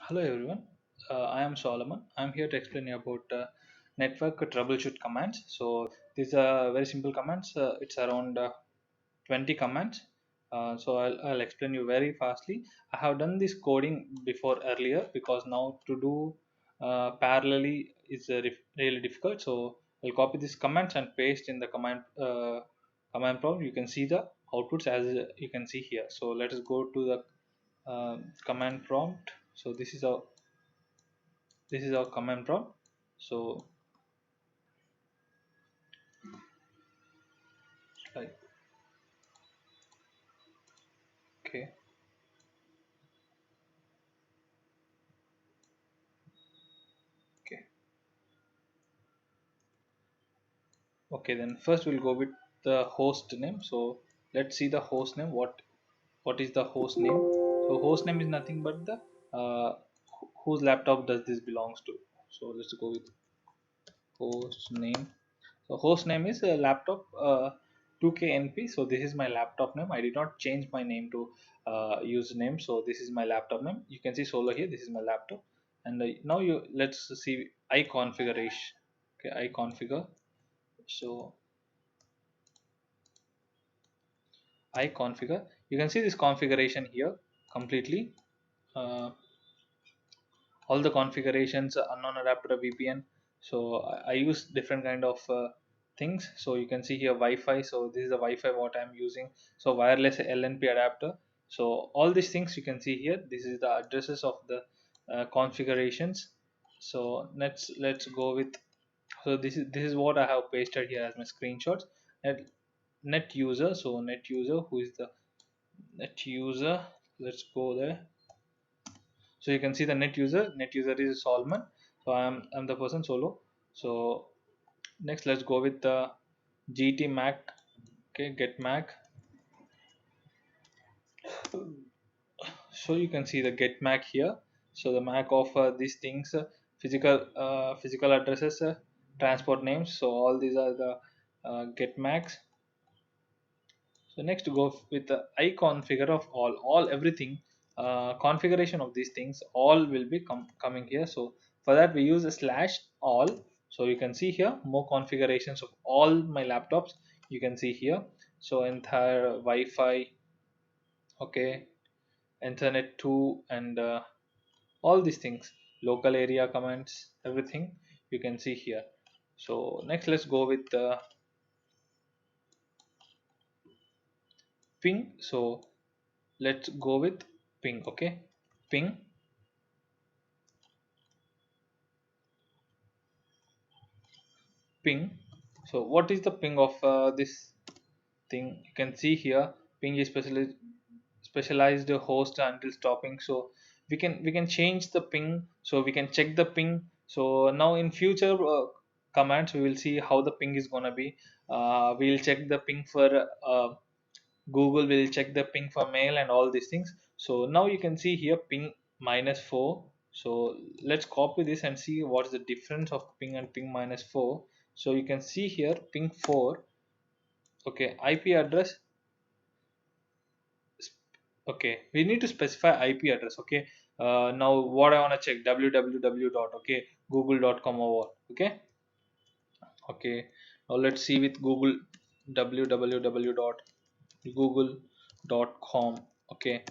Hello everyone, I am Solomon. I am here to explain you about network troubleshoot commands. So these are very simple commands. It's around 20 commands. So I'll explain you very fastly. I have done this coding before earlier because now to do parallelly is really difficult. So I'll copy these commands and paste in the command prompt. You can see the outputs as you can see here. So let us go to the command prompt. So this is our command prompt. So like, okay, okay, okay, then first we'll go with the host name. So let's see the host name. What is the host name? So host name is nothing but the whose laptop does this belongs to. So let's go with host name. So host name is a laptop 2KNP. So this is my laptop name. I did not change my name to username. So this is my laptop name. You can see Solo here. This is my laptop. And now you let's see I configuration. Okay, I configure. So I configure. You can see this configuration here completely. Uh, all the configurations unknown adapter VPN. So I use different kind of things. So you can see here Wi-Fi. So this is the Wi-Fi what I'm using. So wireless LNP adapter. So all these things you can see here. This is the addresses of the configurations. So let's go with. So this is what I have pasted here as my screenshots. Net user. So net user, who is the net user? Let's go there. So you can see the net user is Solomon. So I'm the person Solo. So next let's go with the GT Mac. Okay, get Mac. So you can see the get Mac here. So the Mac of these things, physical addresses, transport names. So all these are the get Macs. So next go with the I configure of all everything, configuration of these things all will be coming here. So for that we use a slash all. So you can see here more configurations of all my laptops you can see here. So entire Wi-Fi, okay, Ethernet 2, and all these things, local area commands, everything you can see here. So next let's go with the ping. So let's go with ping. Okay, ping. Ping. So what is the ping of this thing? You can see here ping is specialized host until stopping. So we can change the ping. So we can check the ping. So now in future commands we will see how the ping is gonna be. We'll check the ping for Google, will check the ping for mail and all these things. So now you can see here ping -4. So let's copy this and see what's the difference of ping and ping -4. So you can see here ping 4. Okay, IP address. Okay, we need to specify IP address. Okay, now what I want to check, www dot, okay, google.com or what. Okay, okay, now let's see with Google, www dot google.com. Okay,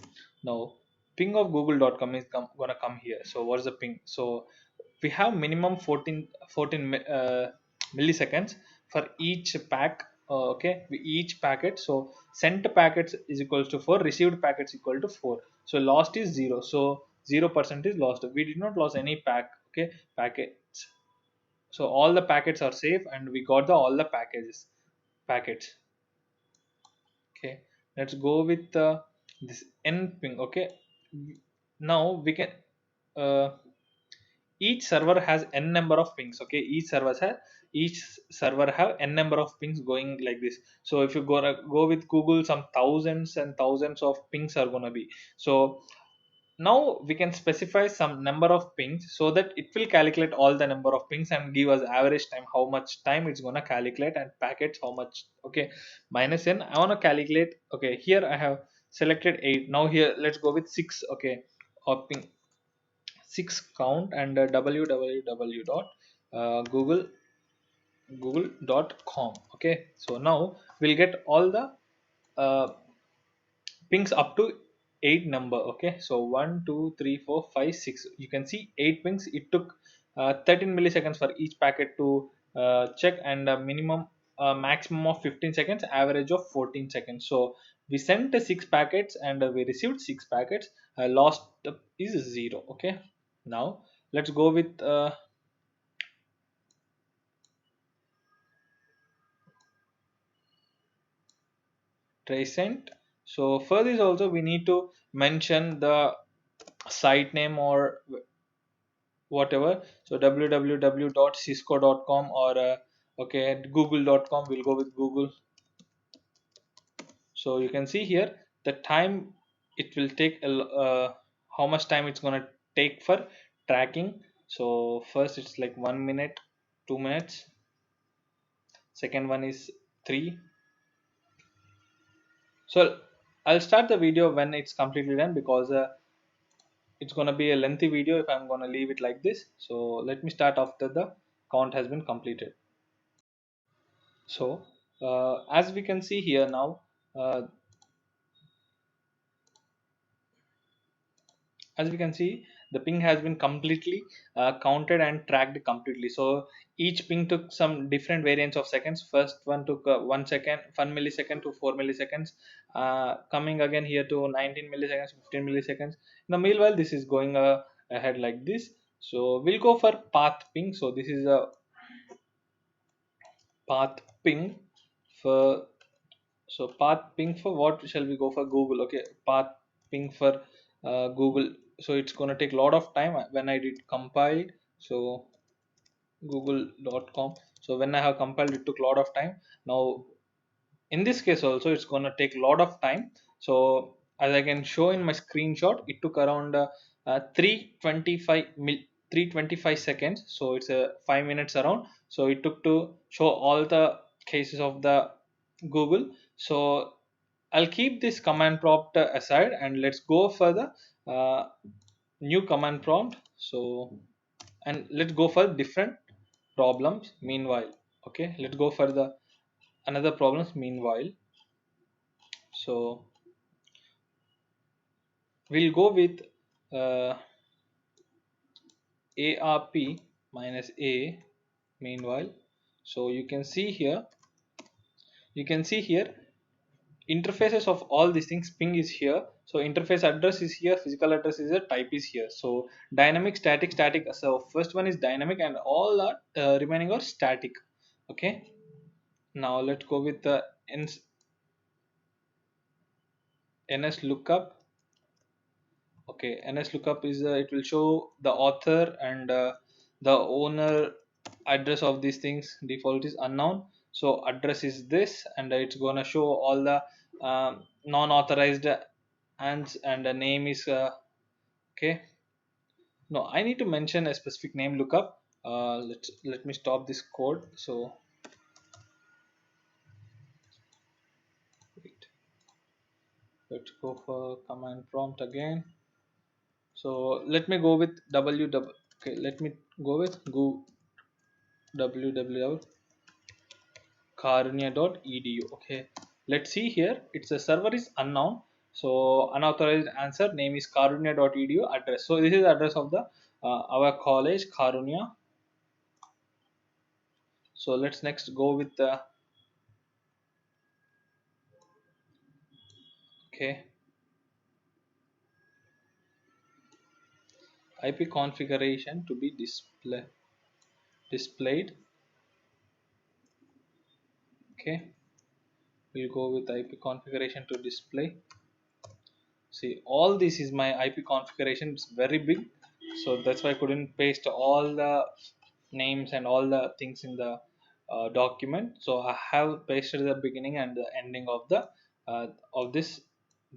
now ping of google.com is gonna come here. So what's the ping? So we have minimum 14 milliseconds for each pack. Okay, each packet. So sent packets is equals to 4, received packets equal to 4. So lost is 0. So 0% is lost. We did not lose any okay, packets. So all the packets are safe and we got the all the packets. Okay, let's go with this n ping. Okay, now we can uh, each server has n number of pings. Okay, each server have n number of pings going like this. So if you go with Google, some thousands and thousands of pings are gonna be. So now we can specify some number of pings so that it will calculate all the number of pings and give us average time, how much time it's gonna calculate, and packets how much. Okay, minus n, I want to calculate. Okay, here I have selected 8. Now here let's go with 6. Okay, or ping 6 count and www dot google google.com. Okay, so now we'll get all the uh, pings up to 8 number. Okay, so 1 2 3 4 5 6, you can see 8 pings. It took 13 milliseconds for each packet to check, and a minimum maximum of 15 seconds, average of 14 seconds. So we sent 6 packets and we received 6 packets. Lost is 0. Okay, now let's go with recent. So for this also we need to mention the site name or whatever. So www.cisco.com or okay, google.com. We'll go with Google. So you can see here the time it will take how much time it's gonna take for tracking. So first it's like 1 minute, 2 minutes. Second one is 3. So I'll start the video when it's completely done, because it's gonna be a lengthy video if I'm gonna leave it like this. So let me start after the count has been completed. So as we can see here now, uh, as we can see, the ping has been completely counted and tracked completely. So each ping took some different variants of seconds. First one took 1 second, 1 millisecond to 4 milliseconds, coming again here to 19 milliseconds, 15 milliseconds. In the meanwhile, this is going ahead like this. So we'll go for path ping. So this is a path ping for, so path ping for what shall we go for? Google. Okay, path ping for Google. So it's gonna take a lot of time when I did compiled. So google.com. So when I have compiled, it took a lot of time. Now in this case also it's gonna take a lot of time. So as I can show in my screenshot, it took around 325 325 seconds. So it's 5 minutes around. So it took to show all the cases of the Google. So I'll keep this command prompt aside and let's go for the new command prompt. So and let's go for different problems meanwhile. Okay, let's go for the another problems meanwhile. So we'll go with uh, ARP minus A meanwhile. So you can see here interfaces of all these things. Ping is here, so interface address is here, physical address is here, type is here. So dynamic, static, static. So first one is dynamic and all are remaining are static. Okay, now let's go with the ns lookup. Okay, ns lookup is it will show the author and the owner address of these things. Default is unknown, so address is this, and it's gonna show all the non-authorized and the name is okay. No, I need to mention a specific name lookup. Let me stop this code. So wait, let's go for command prompt again. So let me go with www. Okay, let me go with www.karunya.edu. Okay, let's see here. It's a server is unknown, so unauthorized answer, name is karunya.edu, address. So this is the address of the our college Karunya. So let's next go with the okay, IP configuration to be displayed. Okay, we'll go with IP configuration to display. See, all this is my IP configuration. It's very big, so that's why I couldn't paste all the names and all the things in the document. So I have pasted the beginning and the ending of this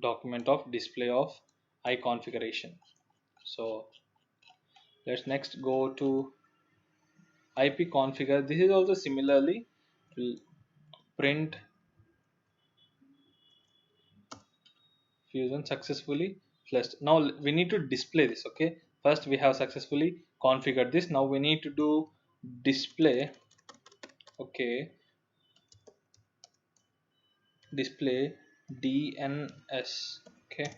document of display of IP configuration. So let's next go to IP configure. This is also similarly will print fusion successfully flushed. Now we need to display this. Okay, first we have successfully configured this. Now we need to do display. Okay, display DNS. Okay,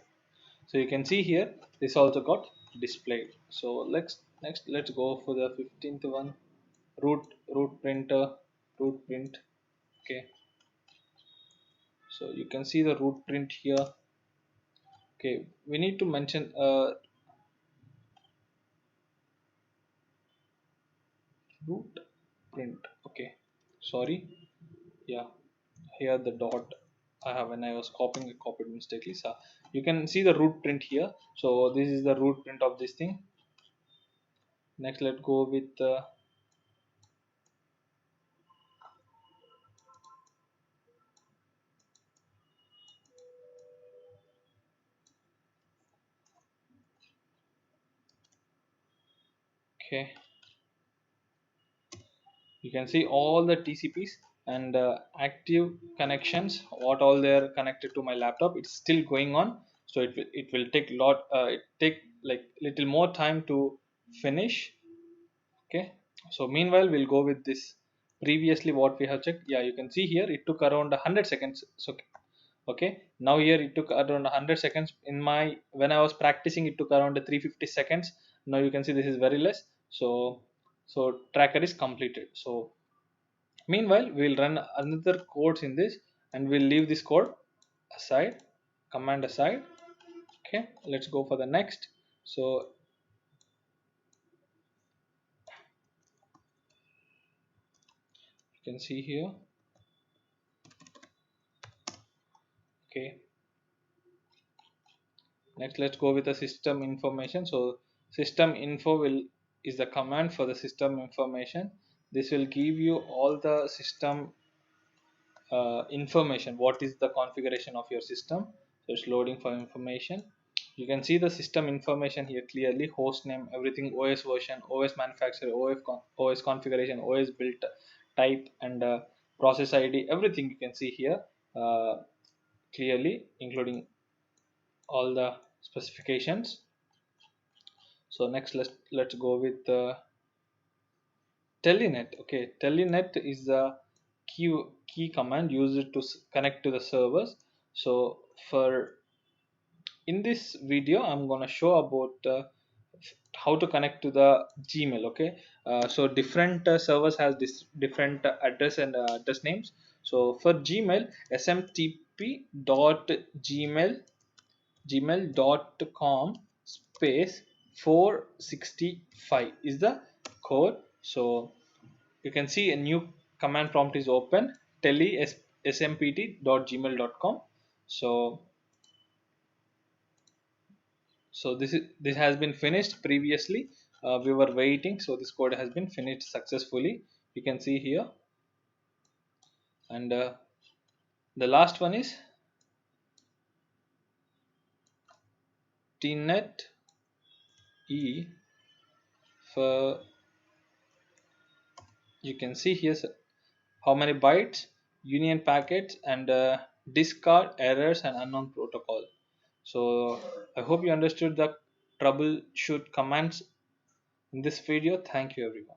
so you can see here this also got displayed. So let's go for the 15th one, root printer, root print. Okay, so you can see the root print here. Okay, we need to mention root print. Okay, sorry, yeah, here the dot I have, when I was copying, I copied mistakenly. So you can see the root print here. So this is the root print of this thing. Next, let's go with okay, you can see all the TCPs and active connections, what all they are connected to my laptop. It's still going on, so it will take lot it take like little more time to finish. Okay, so meanwhile we'll go with this previously what we have checked. Yeah, you can see here it took around 100 seconds. So okay, now here it took around 100 seconds. In my, when I was practicing, it took around 350 seconds. Now you can see this is very less. So tracker is completed. So meanwhile we'll run another codes in this, and we'll leave this code aside, command aside. Okay, let's go for the next. So you can see here. Okay, next let's go with the system information. So system info will is the command for the system information. This will give you all the system information, what is the configuration of your system. So it's loading for information. You can see the system information here clearly: host name, everything, OS version, OS manufacturer, OS configuration, OS build type, and process ID, everything you can see here clearly, including all the specifications. So next let's go with Telnet. Okay, Telnet is the key command used to connect to the servers. So for in this video, I'm gonna show about how to connect to the Gmail. Okay, so different servers has this different address and address names. So for Gmail, smtp.gmail.com space 465 is the code. So you can see a new command prompt is open, tele smpt.gmail.com. So this has been finished previously. We were waiting, so this code has been finished successfully. You can see here, and the last one is tnet e. For you can see here how many bytes, union packets, and discard errors and unknown protocol. So I hope you understood the troubleshoot commands in this video. Thank you everyone.